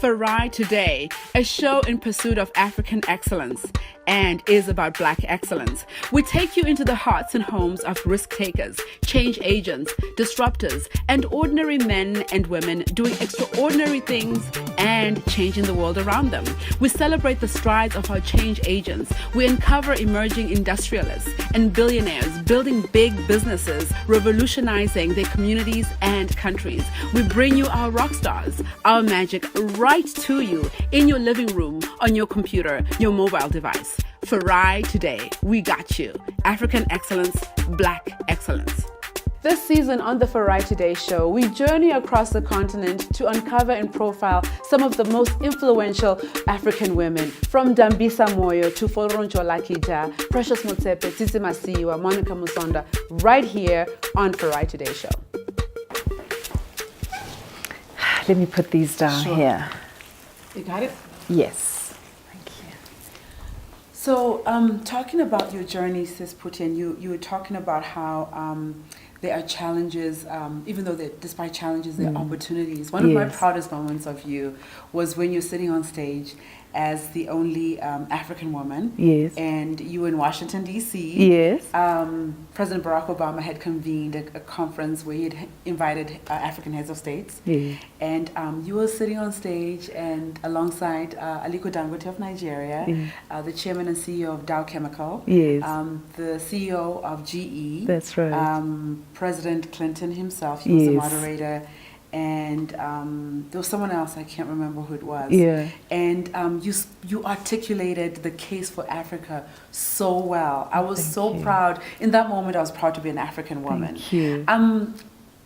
Farai Today, a show in pursuit of African excellence and is about Black excellence. We take you into the hearts and homes of risk takers, change agents, disruptors, and ordinary men and women doing extraordinary things and changing the world around them. We celebrate the strides of our change agents. We uncover emerging industrialists and billionaires building big businesses, revolutionizing their communities and countries. We bring you our rock stars, our magic right to you in your living room, on your computer, your mobile device. Farai Today, we got you. African excellence, Black excellence. This season on the Farai Today show, we journey across the continent to uncover and profile some of the most influential African women, from Dambisa Moyo to Folronjo Lakija, Precious Motsepe, Tsitsi Masiwa, Monica Musonda, right here on Farai Today show. Let me put these down here. You got it? Yes. Thank you. So, talking about your journey, Sis Putin, you were talking about how there are challenges, even though despite challenges, there are opportunities. One of my proudest moments of you was when you're sitting on stage as the only African woman. Yes. And you were in Washington, D.C. Yes. President Barack Obama had convened a conference where he had invited African heads of states. Yes. And you were sitting on stage and alongside Aliko Dangote of Nigeria, the chairman and CEO of Dow Chemical, yes. The CEO of GE. That's right. President Clinton himself, he was the Yes. moderator. And there was someone else, I can't remember who it was. Yeah. And you articulated the case for Africa so well. I was so proud. In that moment, I was proud to be an African woman. Thank you.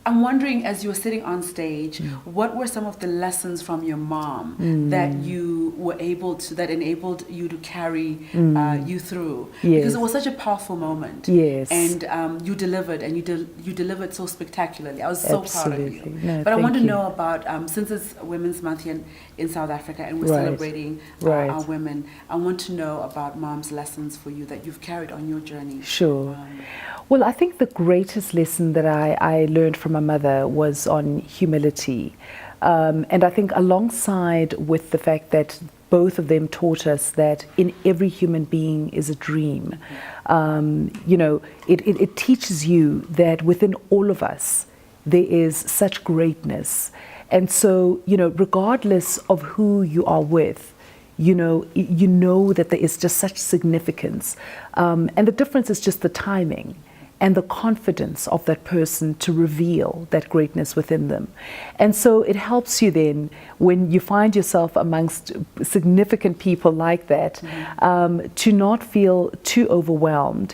I'm wondering, as you were sitting on stage, what were some of the lessons from your mom that you were able to, that enabled you to carry you through? Yes. Because it was such a powerful moment. Yes. And you delivered, and you delivered so spectacularly. I was so proud of you. No, but I want to you. know about, since it's Women's Month here in South Africa, and we're Right. celebrating Right. our women, I want to know about Mom's lessons for you that you've carried on your journey. Sure. Well, I think the greatest lesson that I learned from my mother was on humility. And I think alongside with the fact that both of them taught us that in every human being is a dream, it teaches you that within all of us, there is such greatness. And so, regardless of who you are with, you know that there is just such significance. And the difference is just the timing and the confidence of that person to reveal that greatness within them. And so it helps you then when you find yourself amongst significant people like that, to not feel too overwhelmed,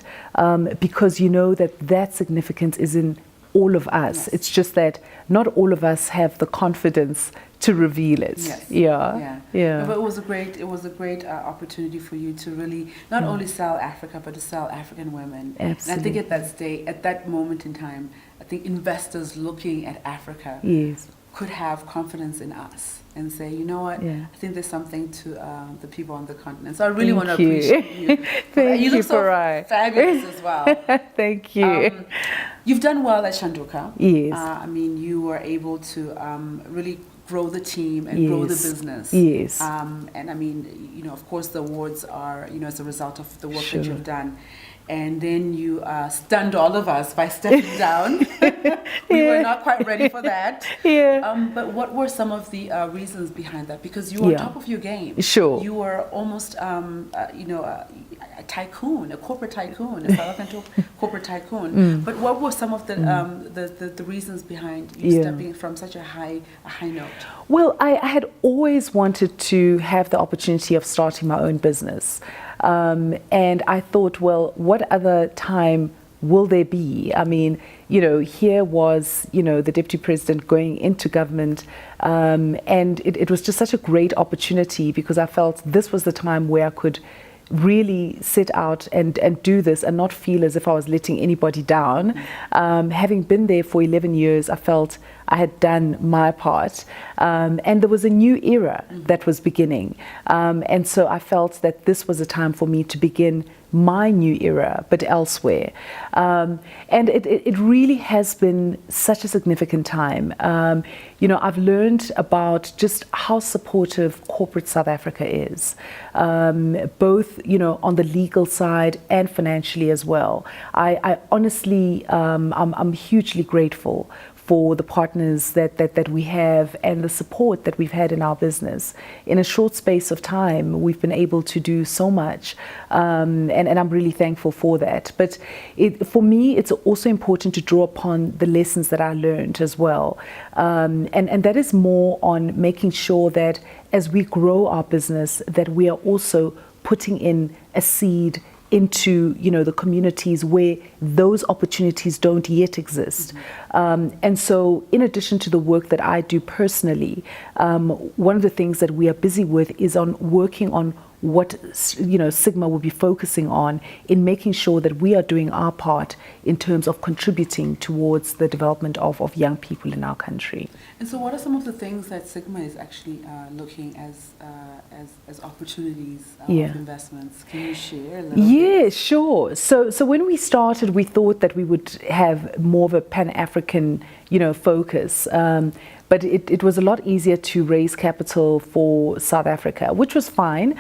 because you know that significance is in all of us. Yes. It's just that not all of us have the confidence to reveal it. Yes. Yeah. No, but it was a great opportunity for you to really not only sell Africa, but to sell African women. Absolutely. And I think at that moment in time, I think investors looking at Africa Yes. could have confidence in us and say, you know what, Yeah. I think there's something to the people on the continent. So I really want to Thank you. appreciate you. Thank You you, look so Farai. fabulous as well. Thank you. You've done well at Shanduka. Yes. I mean, you were able to really grow the team and grow the Yes. business. Yes. And I mean, of course, the awards are, as a result of the work Sure. that you've done. And then you stunned all of us by stepping down. We were not quite ready for that. Yeah. But what were some of the reasons behind that? Because you were on top of your game. Sure. You were almost, a tycoon, a corporate tycoon, a South African corporate tycoon. But what were some of the reasons behind you stepping from such a high note? Well, I had always wanted to have the opportunity of starting my own business. And I thought, well, what other time will there be? I mean, here was, the deputy president going into government, and it was just such a great opportunity because I felt this was the time where I could really set out and do this and not feel as if I was letting anybody down. Having been there for 11 years, I felt I had done my part, and there was a new era that was beginning. And so I felt that this was a time for me to begin my new era, but elsewhere. And it really has been such a significant time. I've learned about just how supportive corporate South Africa is, both, on the legal side and financially as well. I honestly, I'm hugely grateful for the partners that we have and the support that we've had in our business. In a short space of time, we've been able to do so much, and I'm really thankful for that. But for me, it's also important to draw upon the lessons that I learned as well, and that is more on making sure that as we grow our business, that we are also putting in a seed into the communities where those opportunities don't yet exist. And so in addition to the work that I do personally, one of the things that we are busy with is on working on what Sigma will be focusing on in making sure that we are doing our part in terms of contributing towards the development of young people in our country. And so what are some of the things that Sigma is actually looking as opportunities of investments? Can you share a little bit? Yeah, sure. So when we started, we thought that we would have more of a Pan-African focus. But it was a lot easier to raise capital for South Africa, which was fine.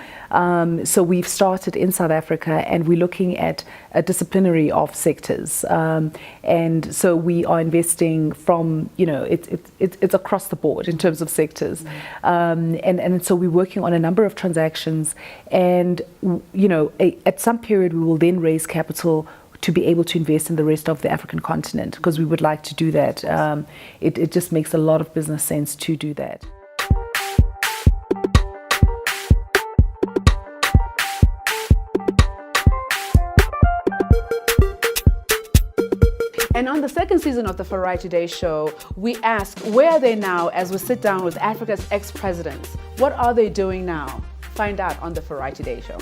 So we've started in South Africa, and we're looking at a disciplinary of sectors. And so we are investing from, it's across the board in terms of sectors. And so we're working on a number of transactions. And, at some period, we will then raise capital to be able to invest in the rest of the African continent, because we would like to do that. It just makes a lot of business sense to do that. And on the second season of the Farai Today show, we ask, where are they now as we sit down with Africa's ex-presidents? What are they doing now? Find out on the Farai Today show.